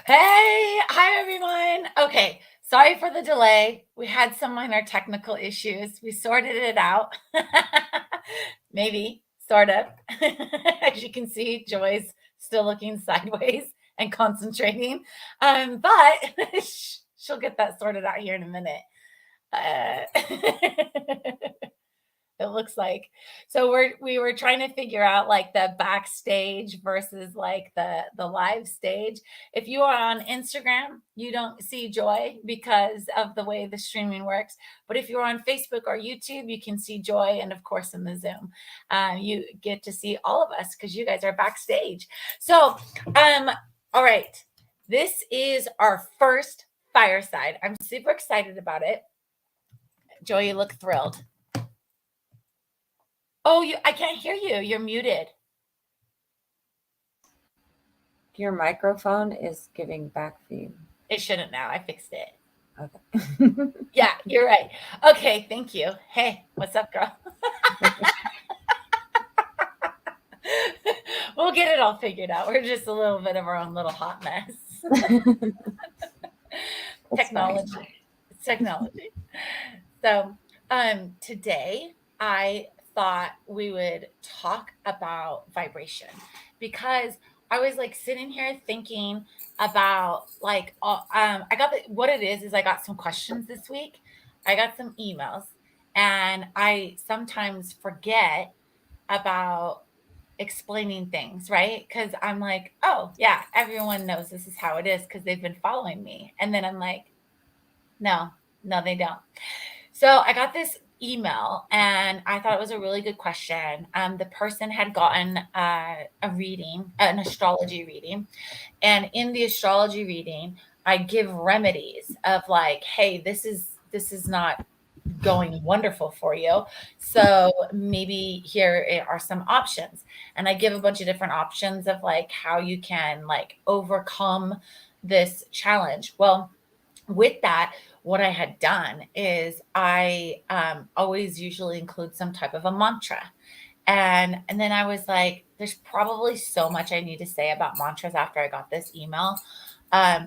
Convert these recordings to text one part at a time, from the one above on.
Hey, hi everyone. Okay, sorry for the delay. We had some minor technical issues. We sorted it out. Maybe, sort of. As you can see, Joy's still looking sideways and concentrating. But she'll get that sorted out here in a minute. It looks like. So we were trying to figure out like the backstage versus like the live stage. If you are on Instagram, you don't see Joy because of the way the streaming works. But if you're on Facebook or YouTube, you can see Joy, and of course in the Zoom, you get to see all of us because you guys are backstage. So, all right, this is our first fireside. I'm super excited about it. Joy, you look thrilled. Oh, I can't hear you. You're muted. Your microphone is giving back feed. It shouldn't now. I fixed it. Okay. Yeah, you're right. Okay, thank you. Hey, what's up, girl? We'll get it all figured out. We're just a little bit of our own little hot mess. Technology. Fine. It's technology. So, today I thought we would talk about vibration because I was like sitting here thinking about like I got what it is I got some questions this week. I got some emails, and I sometimes forget about explaining things, right? Because I'm like, oh yeah, everyone knows this is how it is because they've been following me, and then I'm like, no, no, they don't. So I got this email and I thought it was a really good question. The person had gotten a reading, an astrology reading. And in the astrology reading, I give remedies of like, hey, this is not going wonderful for you. So maybe here are some options. And I give a bunch of different options of like how you can like overcome this challenge. Well, with that, what I had done is I always usually include some type of a mantra. And then I was like, there's probably so much I need to say about mantras after I got this email,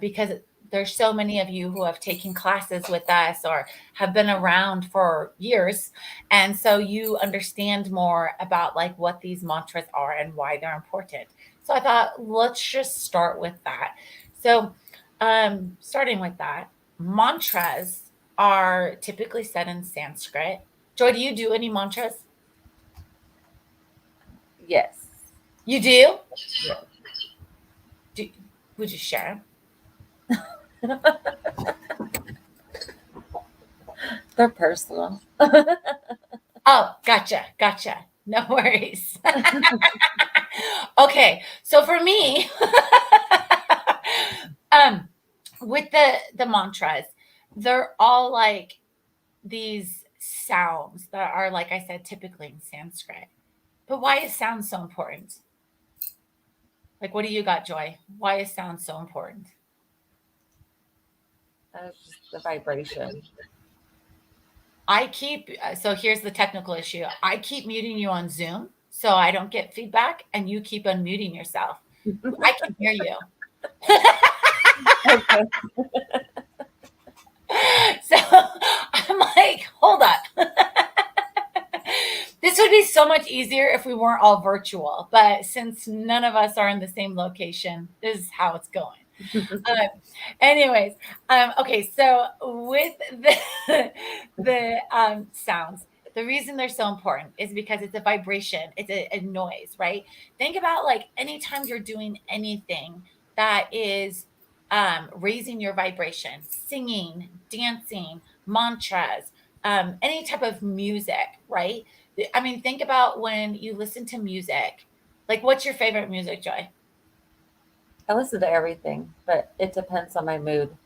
because there's so many of you who have taken classes with us or have been around for years, and so you understand more about like what these mantras are and why they're important. So I thought let's just start with that. So, starting with that, mantras are typically said in Sanskrit. Joy, do you do any mantras? Yes. You do? Yes. do would you share? They're personal. Oh, gotcha. No worries. Okay, so for me, um, with the mantras, they're all like these sounds that are, like I said, typically in Sanskrit. But why is sound so important? Like, what do you got, Joy? Why is sound so important? That's just the vibration. So here's the technical issue. I keep muting you on Zoom so I don't get feedback, and you keep unmuting yourself. I can hear you. Okay. So I'm like, hold up. This would be so much easier if we weren't all virtual, but since none of us are in the same location, this is how it's going. Um, anyways, okay, so with the sounds, the reason they're so important is because it's a vibration, it's a noise, right? Think about like anytime you're doing anything that is raising your vibration, singing, dancing, mantras, any type of music, right? I mean, think about when you listen to music. Like, what's your favorite music, Joy? I listen to everything, but it depends on my mood.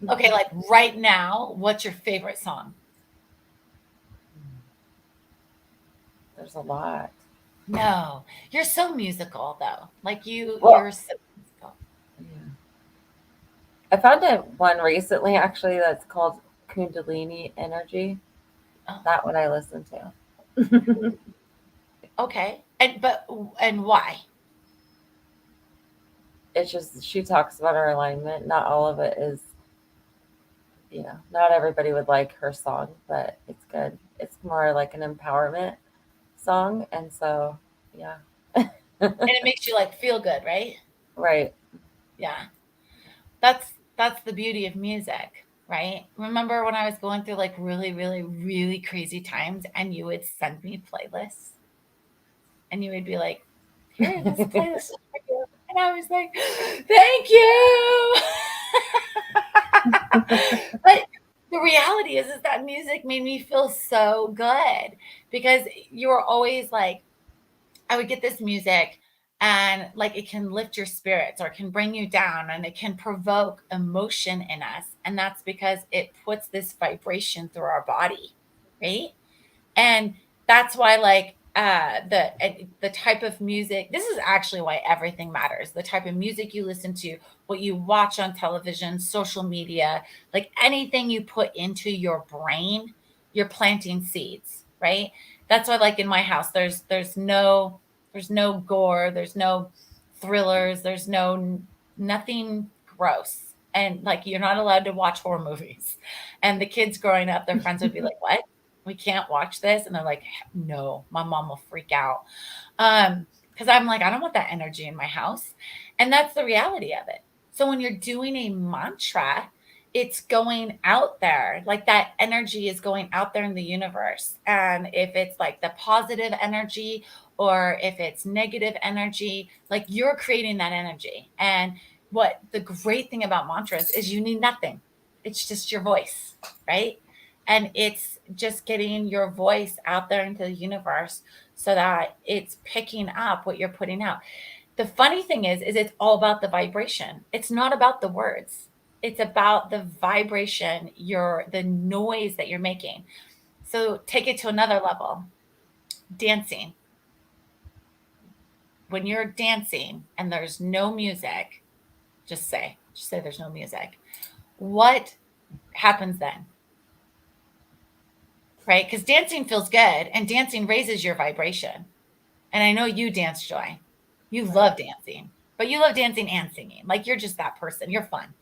Okay, like right now, what's your favorite song? There's a lot. No, you're so musical though. Like Well, you're so musical. yeah. I found one recently actually that's called Kundalini Energy. Oh, That one I listen to. okay. And why? it's just she talks about our alignment. Not all of it is, not everybody would like her song, but it's good. It's more like an empowerment song, and so yeah. And it makes you like feel good, right? Right. Yeah. That's the beauty of music, right? Remember when I was going through like really, really, really crazy times and you would send me playlists and you would be like, here, this playlist is for you. And I was like, thank you. But the reality is that music made me feel so good because you were always like, I would get this music and like it can lift your spirits or it can bring you down and it can provoke emotion in us. And that's because it puts this vibration through our body, right? And that's why like the type of music, this is actually why everything matters. The type of music you listen to, what you watch on television, social media, like anything you put into your brain, you're planting seeds, right? That's why like in my house there's no gore, there's no thrillers, there's nothing gross. And like you're not allowed to watch horror movies. And the kids growing up, their friends would be like, "What? We can't watch this?" And they're like, "No, my mom will freak out." Because I'm like, I don't want that energy in my house. And that's the reality of it. So when you're doing a mantra, it's going out there. Like that energy is going out there in the universe. And if it's like the positive energy or if it's negative energy, like you're creating that energy. And what the great thing about mantras is you need nothing. It's just your voice, right? And it's just getting your voice out there into the universe so that it's picking up what you're putting out. The funny thing is it's all about the vibration. It's not about the words. It's about the vibration, the noise that you're making. So take it to another level. Dancing. When you're dancing and there's no music, just say there's no music. What happens then? Right? Because dancing feels good and dancing raises your vibration. And I know you dance, Joy. You love dancing, but you love dancing and singing. Like you're just that person. You're fun.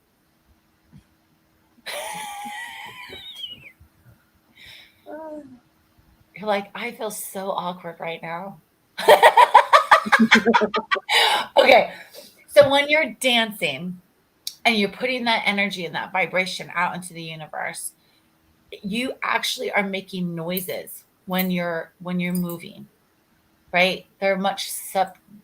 You're like, I feel so awkward right now. Okay. So when you're dancing and you're putting that energy and that vibration out into the universe, you actually are making noises when you're moving, right? They're much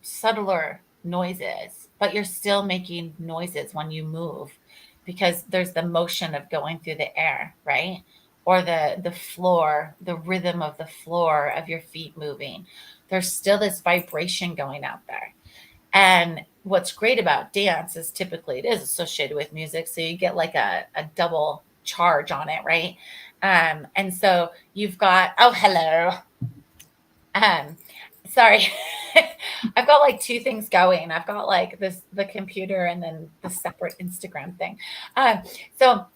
subtler noises, but you're still making noises when you move because there's the motion of going through the air, right? Or the floor, the rhythm of the floor of your feet moving. There's still this vibration going out there. And what's great about dance is typically it is associated with music. So you get like a double charge on it, right? And so you've got, oh, hello. Um, Sorry. I've got like two things going. I've got like the computer and then the separate Instagram thing. Um, so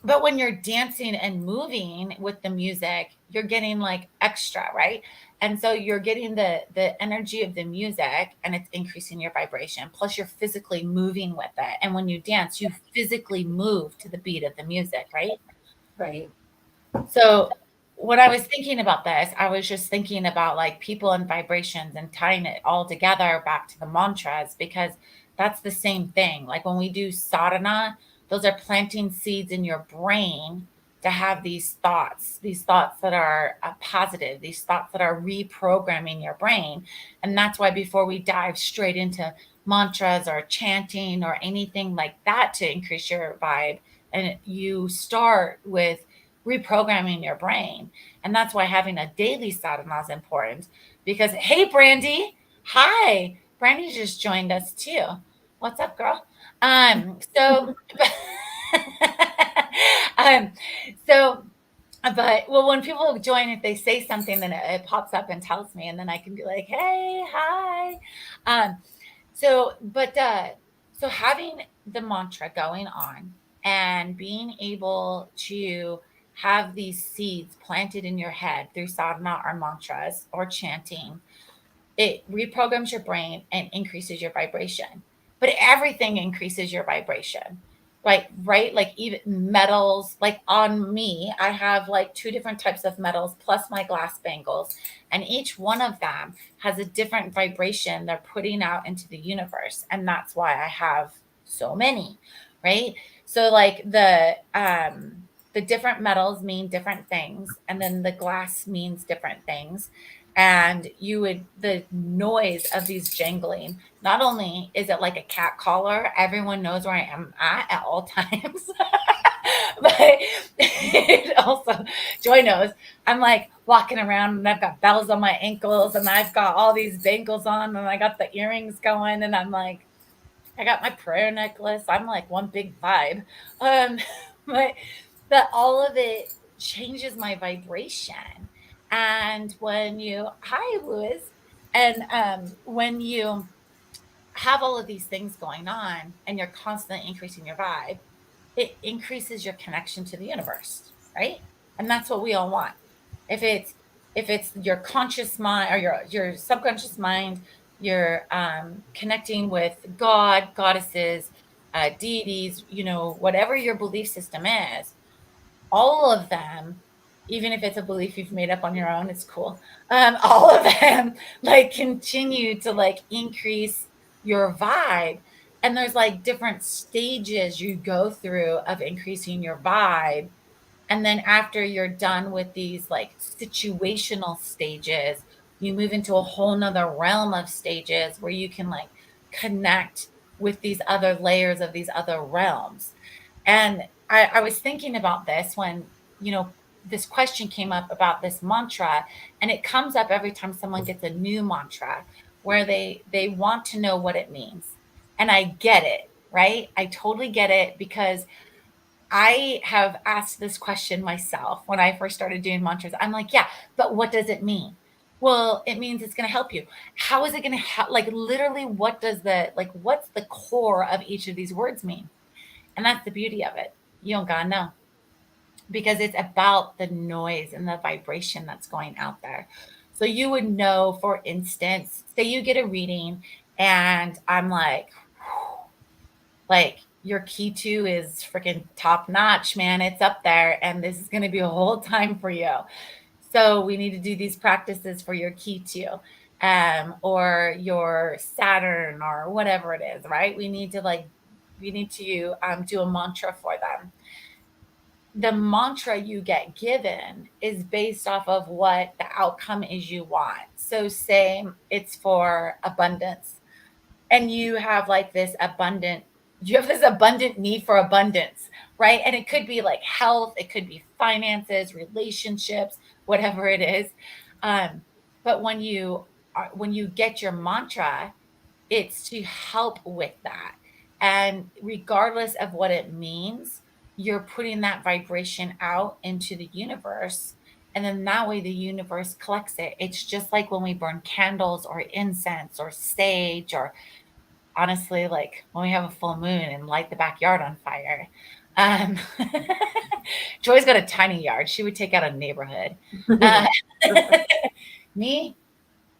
but when you're dancing and moving with the music, you're getting like extra, right? And so you're getting the energy of the music and it's increasing your vibration. Plus you're physically moving with it. And when you dance, you physically move to the beat of the music, right? Right. So when I was thinking about this, I was just thinking about like people and vibrations and tying it all together back to the mantras because that's the same thing. Like when we do sadhana, those are planting seeds in your brain to have these thoughts that are positive, these thoughts that are reprogramming your brain. And that's why before we dive straight into mantras or chanting or anything like that to increase your vibe, and you start with reprogramming your brain. And that's why having a daily sadhana is important because, hey, Brandy, hi. Brandy just joined us too. What's up, girl? So, um, so, but well, when people join, if they say something, then it pops up and tells me, and then I can be like, hey, hi. Um, so having the mantra going on and being able to have these seeds planted in your head through sadhana or mantras or chanting, it reprograms your brain and increases your vibration. but everything increases your vibration. Right, like even metals, like on me, I have like two different types of metals plus my glass bangles, and each one of them has a different vibration they're putting out into the universe, and that's why I have so many, right? So like the different metals mean different things, and then the glass means different things. And the noise of these jangling, not only is it like a cat collar, everyone knows where I am at all times, but it also, Joy knows, I'm like walking around and I've got bells on my ankles and I've got all these bangles on and I got the earrings going and I'm like, I got my prayer necklace. I'm like one big vibe. Um, but all of it changes my vibration. And hi Lewis, and when you have all of these things going on and you're constantly increasing your vibe, it increases your connection to the universe, right? And that's what we all want. If it's your conscious mind or your subconscious mind, you're connecting with God, goddesses, deities, whatever your belief system is, all of them, even if it's a belief you've made up on your own, it's cool. All of them like continue to like increase your vibe. And there's like different stages you go through of increasing your vibe. And then after you're done with these like situational stages, you move into a whole nother realm of stages where you can like connect with these other layers of these other realms. And I was thinking about this when, this question came up about this mantra, and it comes up every time someone gets a new mantra where they want to know what it means. And I get it, right? I totally get it because I have asked this question myself when I first started doing mantras. I'm like, yeah, but what does it mean? Well, it means it's going to help you. How is it going to help? Like, literally, what's the core of each of these words mean? And that's the beauty of it. You don't gotta know because it's about the noise and the vibration that's going out there. So you would know, for instance, say you get a reading and I'm like your key two is freaking top notch, man. It's up there, and this is going to be a whole time for you. So we need to do these practices for your key two, or your Saturn, or whatever it is, right? We need to do a mantra for them. The mantra you get given is based off of what the outcome is you want. So say it's for abundance, and you have this abundant need for abundance, right? And it could be like health, it could be finances, relationships, whatever it is. But when you get your mantra, it's to help with that. And regardless of what it means, you're putting that vibration out into the universe. And then that way the universe collects it. It's just like when we burn candles or incense or sage, or honestly, like when we have a full moon and light the backyard on fire. Um, Joy's got a tiny yard. She would take out a neighborhood. Uh, Me,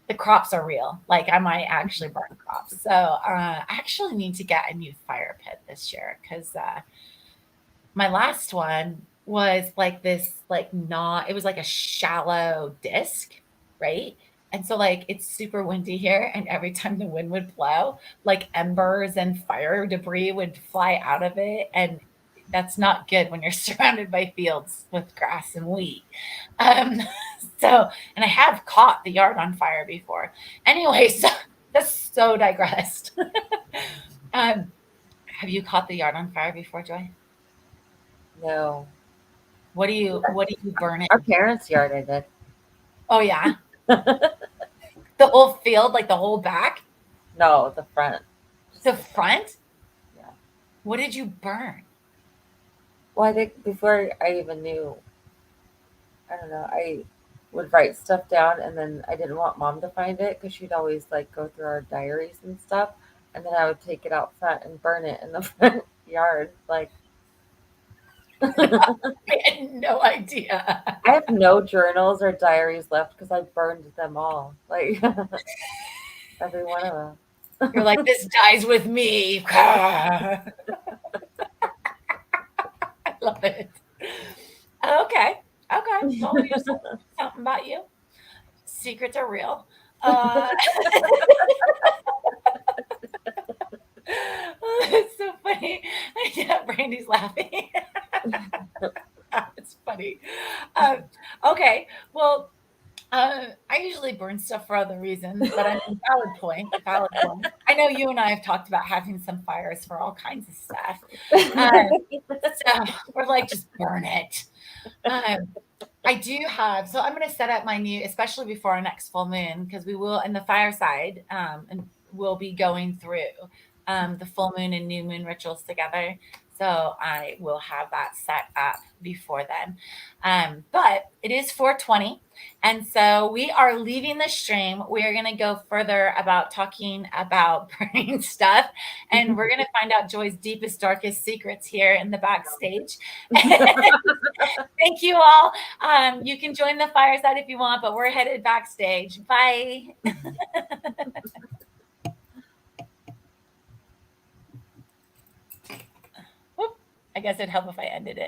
the crops are real. Like I might actually burn crops. So I actually need to get a new fire pit this year because my last one was like this, like not, it was like a shallow disc, right? And so like it's super windy here, and every time the wind would blow, like embers and fire debris would fly out of it. And that's not good when you're surrounded by fields with grass and wheat. Um, and I have caught the yard on fire before. Anyway, so that's so digressed. um, have you caught the yard on fire before, Joy? No. What do you burn it? Our parents' yard, I did. Oh yeah, the whole field, like the whole back, No, the front. Just the the front. front. Yeah. What did you burn? Well, I think before I even knew, I don't know, I would write stuff down and then I didn't want mom to find it because she'd always like go through our diaries and stuff. And then I would take it out front and burn it in the front yard. Like, I I had no idea. have no journals or diaries left because I burned them all. Like, every one of them. You're like, this dies with me. I love it. Okay. Okay. Told you something about you. Secrets are real. It's so funny. Yeah, Brandy's laughing. It's funny. Um, okay. Well, I usually burn stuff for other reasons, but I mean, valid point. Valid point. I know you and I have talked about having some fires for all kinds of stuff. So we're like, just burn it. Um, I do have, so I'm going to set up my new, especially before our next full moon, because we will, in the fireside, and we'll be going through the full moon and new moon rituals together. So I will have that set up before then. But it is 420. And so we are leaving the stream. We are going to go further about talking about burning stuff. And we're going to find out Joy's deepest, darkest secrets here in the backstage. Thank you all. You can join the fireside if you want, but we're headed backstage. Bye. Whoop. I guess it'd help if I ended it.